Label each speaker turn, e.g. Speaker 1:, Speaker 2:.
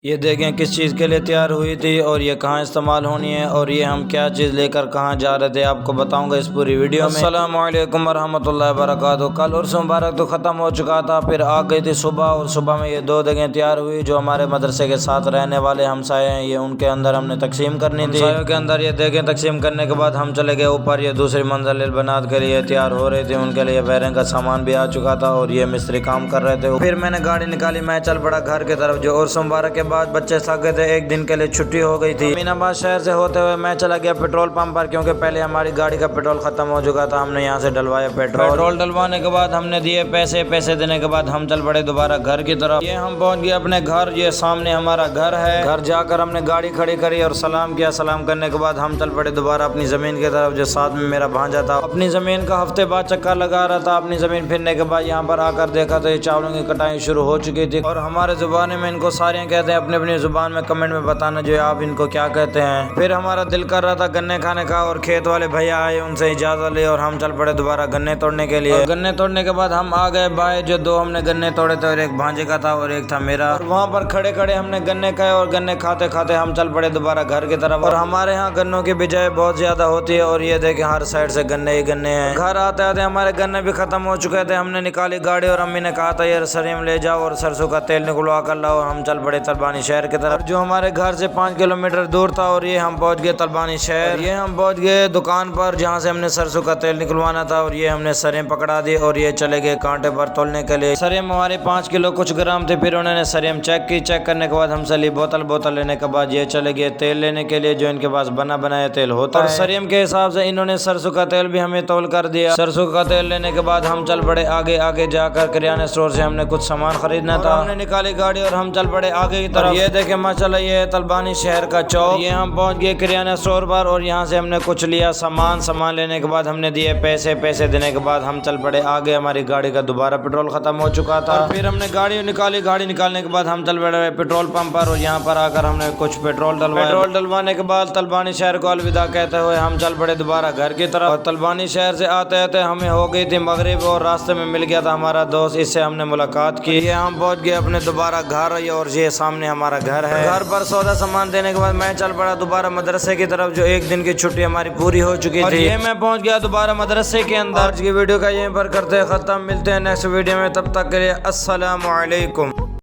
Speaker 1: ये देखें किस चीज़ के लिए तैयार हुई थी और ये कहाँ इस्तेमाल होनी है और ये हम क्या चीज़ लेकर कहाँ जा रहे थे, आपको बताऊंगा इस पूरी वीडियो में। अस्सलामु अलैकुम वरहमतुल्लाहि वबरकातुहू। कल उर्स मुबारक तो ख़त्म हो चुका था, फिर आ गई थी सुबह और सुबह में ये दो जगह तैयार हुई जो हमारे मदरसे के साथ रहने वाले हमसाए हैं, ये उनके अंदर हमने तकसीम करनी थी। हमसायों के अंदर ये देखें तकसीम करने के बाद हम चले गए ऊपर, ये दूसरी मंजिल बनात के लिए तैयार हो रही थी, उनके लिए वायरिंग का सामान भी आ चुका था और ये मिस्त्री काम कर रहे थे। फिर मैंने गाड़ी निकाली, मैं चल पड़ा घर की तरफ। जो उर्स मुबारक के बाद बच्चे थक गए थे, एक दिन के लिए छुट्टी हो गई थी। अमीनाबाद शहर से होते हुए मैं चला गया पेट्रोल पंप पर, क्योंकि पहले हमारी गाड़ी का पेट्रोल खत्म हो चुका था। हमने यहाँ से डलवाया पेट्रोल डलवाने के बाद हमने दिए पैसे देने के बाद हम चल पड़े दोबारा घर की तरफ। ये हम पहुंच गए अपने घर, ये सामने हमारा घर है। घर जाकर हमने गाड़ी खड़ी करी और सलाम किया। सलाम करने के बाद हम चल पड़े दोबारा अपनी जमीन की तरफ, जो साथ में मेरा भांजा था अपनी जमीन का हफ्ते बाद चक्कर लगा रहा था। अपनी जमीन फिरने के बाद यहाँ पर आकर देखा तो ये चावलों की कटाई शुरू हो चुकी थी और हमारे जुबान में इनको सारियाँ कहते हैं, अपनी अपनी जुबान में कमेंट में बताना जो आप इनको क्या कहते हैं। फिर हमारा दिल कर रहा था गन्ने खाने का और खेत वाले भैया आए, उनसे इजाजत ली और हम चल पड़े दोबारा गन्ने तोड़ने के लिए। गन्ने तोड़ने के बाद हम आ गए बाहर, जो दो हमने गन्ने तोड़े थे और एक भांजे का था और एक था मेरा। और वहाँ पर खड़े खड़े हमने गन्ने खाए और गन्ने खाते खाते हम चल पड़े दोबारा घर की तरफ। और हमारे यहाँ गन्नों की बिजाई बहुत ज्यादा होती है और ये देखे हर साइड से गन्ने ही गन्ने हैं। घर आते आते हमारे गन्ने भी खत्म हो चुके थे। हमने निकाली गाड़ी और अम्मी ने कहा था यार सरीम ले जाओ और सरसों का तेल निकलवा कर लाओ। हम चल पड़े तलबानी शहर की तरफ, जो हमारे घर से 5 किलोमीटर दूर था। और ये हम पहुंच गए तलबानी शहर। ये हम पहुंच गए दुकान पर जहां से हमने सरसों का तेल निकलवाना था और ये हमने सरें पकड़ा दी और ये चले गए कांटे पर तोलने के लिए। सरें हमारे 5 किलो कुछ ग्राम थे। फिर उन्होंने सरें चेक की, चेक करने के बाद हमसे ली बोतल लेने के बाद ये चले गए तेल लेने के लिए, जो इनके पास बना बनाया तेल होता है। सरें के हिसाब से इन्होंने सरसों का तेल भी हमें तोल कर दिया। सरसों का तेल लेने के बाद हम चल पड़े आगे जाकर किराना स्टोर से हमने कुछ सामान खरीदना था। हमने निकाली गाड़ी और हम चल पड़े आगे की तरफ। ये देखे माशाल्लाह ये तलबानी शहर का चौक। ये हम पहुंच गए किराना स्टोर पर और यहाँ से हमने कुछ लिया सामान लेने के बाद हमने दिए पैसे देने के बाद हम चल पड़े आगे। हमारी गाड़ी का दोबारा पेट्रोल खत्म हो चुका था। और फिर हमने गाड़ी निकाली, गाड़ी निकालने के बाद हम चल पड़े पेट्रोल पंप पर और यहाँ पर आकर हमने कुछ पेट्रोल डलवाने के बाद तलबानी शहर को अलविदा कहते हुए हम चल पड़े दोबारा घर की तरफ। और तलबानी शहर से आते आते हमें हो गई थी मगरिब और रास्ते में मिल गया था हमारा दोस्त, इससे हमने मुलाकात की। ये हम पहुंच गए अपने दोबारा घर और ये सामने हमारा घर है। घर पर सौदा सामान देने के बाद मैं चल पड़ा दोबारा मदरसे की तरफ, जो एक दिन की छुट्टी हमारी पूरी हो चुकी थी। ये मैं पहुंच गया दोबारा मदरसे के अंदर। आज की वीडियो का यहीं पर करते हैं खत्म, मिलते हैं नेक्स्ट वीडियो में, तब तक के लिए अस्सलामु अलैकुम।